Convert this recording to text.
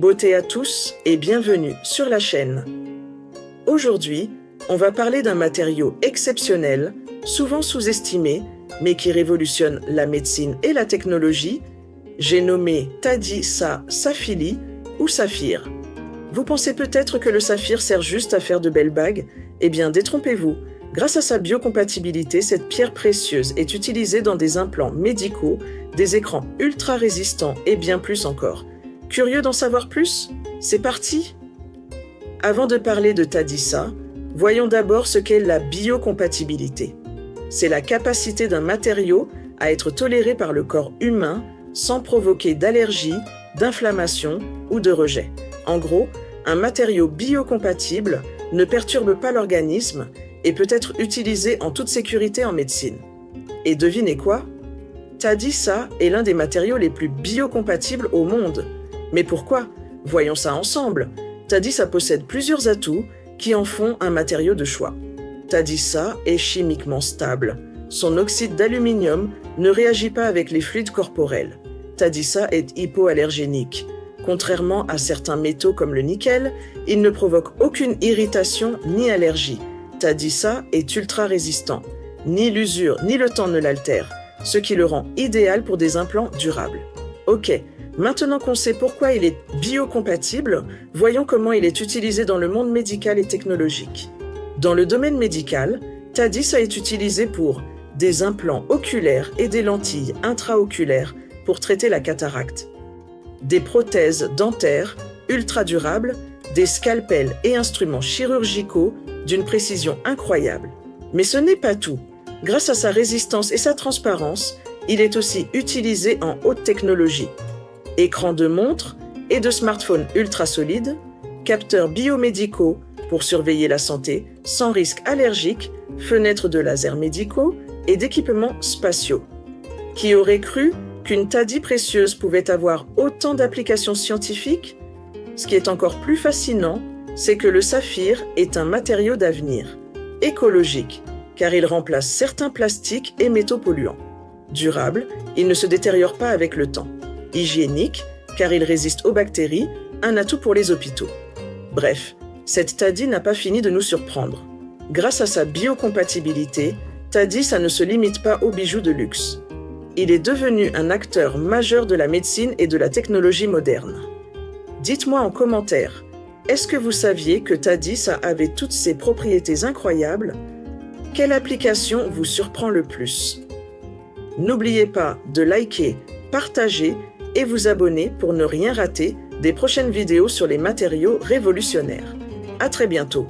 Beauté à tous et bienvenue sur la chaîne. Aujourd'hui, on va parler d'un matériau exceptionnel, souvent sous-estimé, mais qui révolutionne la médecine et la technologie. J'ai nommé Tadi Sa Sapphili ou saphir. Vous pensez peut-être que le saphir sert juste à faire de belles bagues? Eh bien, détrompez-vous. Grâce à sa biocompatibilité, cette pierre précieuse est utilisée dans des implants médicaux, des écrans ultra résistants et bien plus encore. Curieux d'en savoir plus? C'est parti! Avant de parler de Tadi Sa, voyons d'abord ce qu'est la biocompatibilité. C'est la capacité d'un matériau à être toléré par le corps humain sans provoquer d'allergie, d'inflammation ou de rejet. En gros, un matériau biocompatible ne perturbe pas l'organisme et peut être utilisé en toute sécurité en médecine. Et devinez quoi? Tadi Sa est l'un des matériaux les plus biocompatibles au monde. Mais pourquoi? Voyons ça ensemble. Tadi Sa possède plusieurs atouts qui en font un matériau de choix. Tadi Sa est chimiquement stable. Son oxyde d'aluminium ne réagit pas avec les fluides corporels. Tadi Sa est hypoallergénique. Contrairement à certains métaux comme le nickel, il ne provoque aucune irritation ni allergie. Tadi Sa est ultra résistant. Ni l'usure ni le temps ne l'altèrent, ce qui le rend idéal pour des implants durables. Ok, maintenant qu'on sait pourquoi il est biocompatible, voyons comment il est utilisé dans le monde médical et technologique. Dans le domaine médical, Tadi Sa est utilisé pour des implants oculaires et des lentilles intraoculaires pour traiter la cataracte, des prothèses dentaires ultra durables, des scalpels et instruments chirurgicaux d'une précision incroyable. Mais ce n'est pas tout. Grâce à sa résistance et sa transparence, il est aussi utilisé en haute technologie. Écran de montre et de smartphones ultra solides, capteurs biomédicaux pour surveiller la santé sans risque allergique, fenêtres de laser médicaux et d'équipements spatiaux. Qui aurait cru qu'une Tadi précieuse pouvait avoir autant d'applications scientifiques? Ce qui est encore plus fascinant, c'est que le saphir est un matériau d'avenir, écologique, car il remplace certains plastiques et métaux polluants. Durable, il ne se détériore pas avec le temps. Hygiénique, car il résiste aux bactéries, un atout pour les hôpitaux. Bref, cette Tadi n'a pas fini de nous surprendre. Grâce à sa biocompatibilité, Tadi Sa ne se limite pas aux bijoux de luxe. Il est devenu un acteur majeur de la médecine et de la technologie moderne. Dites-moi en commentaire, est-ce que vous saviez que Tadi Sa avait toutes ces propriétés incroyables? Quelle application vous surprend le plus? N'oubliez pas de liker, partager et vous abonner pour ne rien rater des prochaines vidéos sur les matériaux révolutionnaires. À très bientôt!